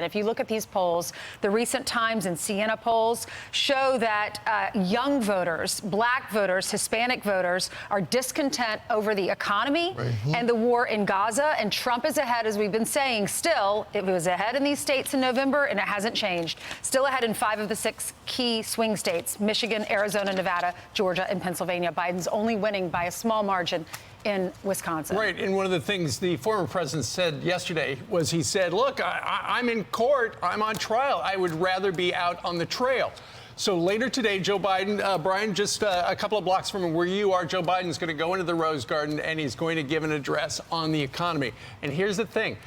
If you look at these polls, the recent Times and Siena polls show that young voters, black voters, Hispanic voters are discontent over the economy and the war in Gaza. And Trump is ahead, as we've been saying. Still, it was ahead in these states in November, and it hasn't changed. Still ahead in 5 of the 6 key swing states: Michigan, Arizona, Nevada, Georgia, and Pennsylvania. Biden's only winning by a small margin in Wisconsin. Right. And one of the things the former president said yesterday was he said, look, I'm in court. I'm on trial. I would rather be out on the trail. So later today, Joe Biden, Brian, just a couple of blocks from where you are, Joe Biden's going to go into the Rose Garden and he's going to give an address on the economy. And here's the thing.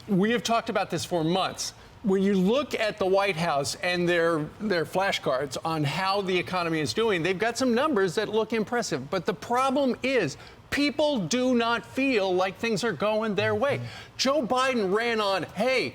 We have talked about this for months. When you look at the White House and their flashcards on how the economy is doing, they've got some numbers that look impressive. But the problem is people do not feel like things are going their way. Joe Biden ran on, hey,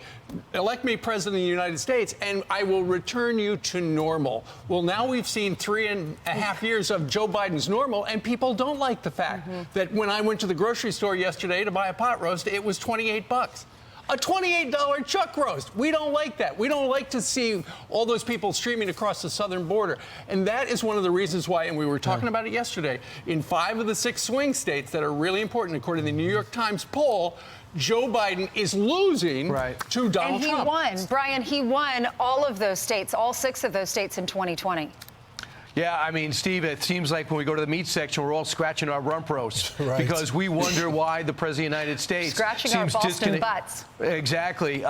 elect me president of the United States and I will return you to normal. Well, now we've seen 3.5 years of Joe Biden's normal, and people don't like the fact that when I went to the grocery store yesterday to buy a pot roast, it was 28 bucks. A $28 chuck roast. We don't like that. We don't like to see all those people streaming across the southern border. And that is one of the reasons why, and we were talking about it yesterday, in 5 of the 6 swing states that are really important, according to the New York Times poll, Joe Biden is losing to Donald Trump. And he won. Brian, he won all of those states, all 6 of those states in 2020. Yeah, I mean, Steve, it seems like when we go to the meat section, we're all scratching our rump roast because we wonder why the President of the United States scratching our Boston butts. Exactly.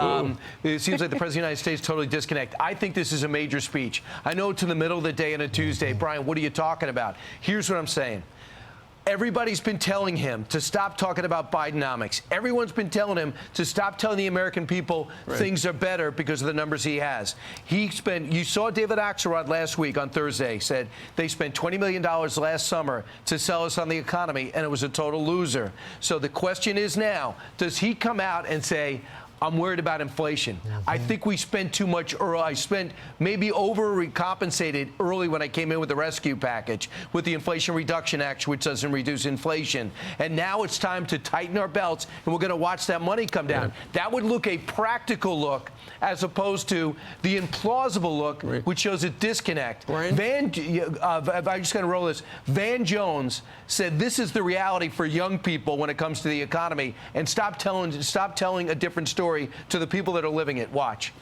It seems like the President of the United States totally disconnect. I think this is a major speech. I know it's in the middle of the day on a Tuesday. Brian, what are you talking about? Here's what I'm saying. Everybody's been telling him to stop talking about Bidenomics. Everyone's been telling him to stop telling the American people things are better because of the numbers he has. You saw David Axelrod last week on Thursday said they spent $20 million last summer to sell us on the economy, and it was a total loser. So the question is now, does he come out and say, I'm worried about inflation. I think we spent too much early. I spent maybe overcompensated early when I came in with the rescue package, with the Inflation Reduction Act, which doesn't reduce inflation. And now it's time to tighten our belts, and we're going to watch that money come down. That would look a practical look as opposed to the implausible look, which shows a disconnect. I'm just going to roll this. Van Jones said this is the reality for young people when it comes to the economy, and stop telling a different story to the people that are living it. Watch.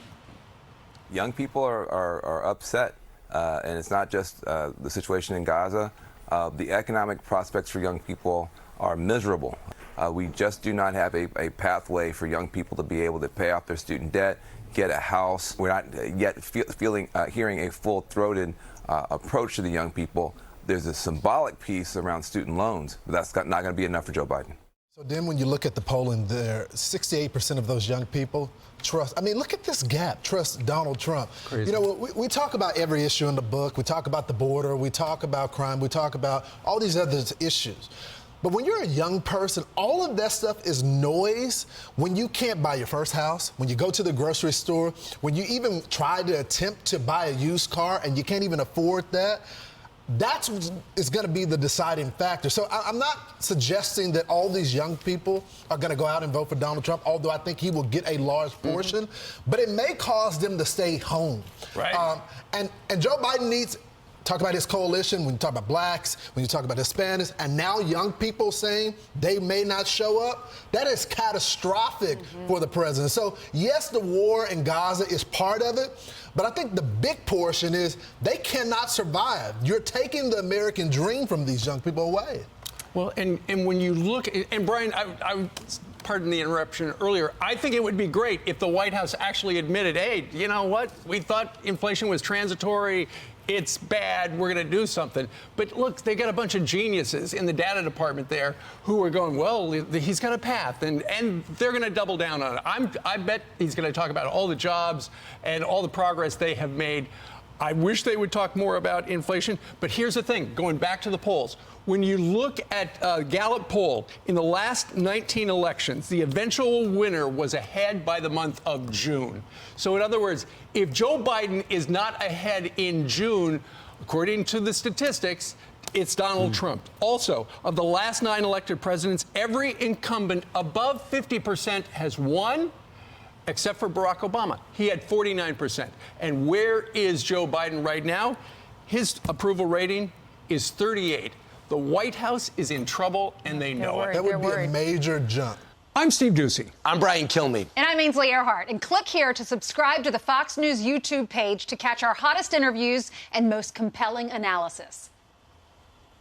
Young people are upset, and it's not just the situation in Gaza. The economic prospects for young people are miserable. We just do not have a pathway for young people to be able to pay off their student debt, get a house. We're not yet hearing a full-throated approach to the young people. There's a symbolic piece around student loans, but that's not going to be enough for Joe Biden. So then when you look at the polling there, 68% of those young people trust. I mean, look at this gap. Trust Donald Trump. Crazy. You know, we talk about every issue in the book. We talk about the border. We talk about crime. We talk about all these other issues. But when you're a young person, all of that stuff is noise when you can't buy your first house, when you go to the grocery store, when you even try to attempt to buy a used car and you can't even afford that. That's is going to be the deciding factor. So I'm not suggesting that all these young people are going to go out and vote for Donald Trump, although I think he will get a large portion. But it may cause them to stay home. And Joe Biden needs talk about his coalition, when you talk about blacks, when you talk about Hispanics, and now young people saying they may not show up, that is catastrophic for the president. So, yes, the war in Gaza is part of it, but I think the big portion is they cannot survive. You're taking the American dream from these young people away. Well, and when you look, and Brian, I pardon the interruption earlier, I think it would be great if the White House actually admitted, hey, you know what, we thought inflation was transitory, it's bad, we're going to do something. But look, they got a bunch of geniuses in the data department there who are going, well, he's got a path, and they're going to double down on it. I bet he's going to talk about all the jobs and all the progress they have made. I wish they would talk more about inflation, but here's the thing, going back to the polls. When you look at Gallup poll, in the last 19 elections, the eventual winner was ahead by the month of June. So in other words, if Joe Biden is not ahead in June, according to the statistics, it's Donald Trump. Also, of the last 9 elected presidents, every incumbent above 50% has won. except for Barack Obama. He had 49%. And where is Joe Biden right now? His approval rating is 38. The White House is in trouble, and they know it. That would be a major jump. I'm Steve Ducey. I'm Brian Kilmeade. And I'm Ainsley Earhart. And click here to subscribe to the Fox News YouTube page to catch our hottest interviews and most compelling analysis.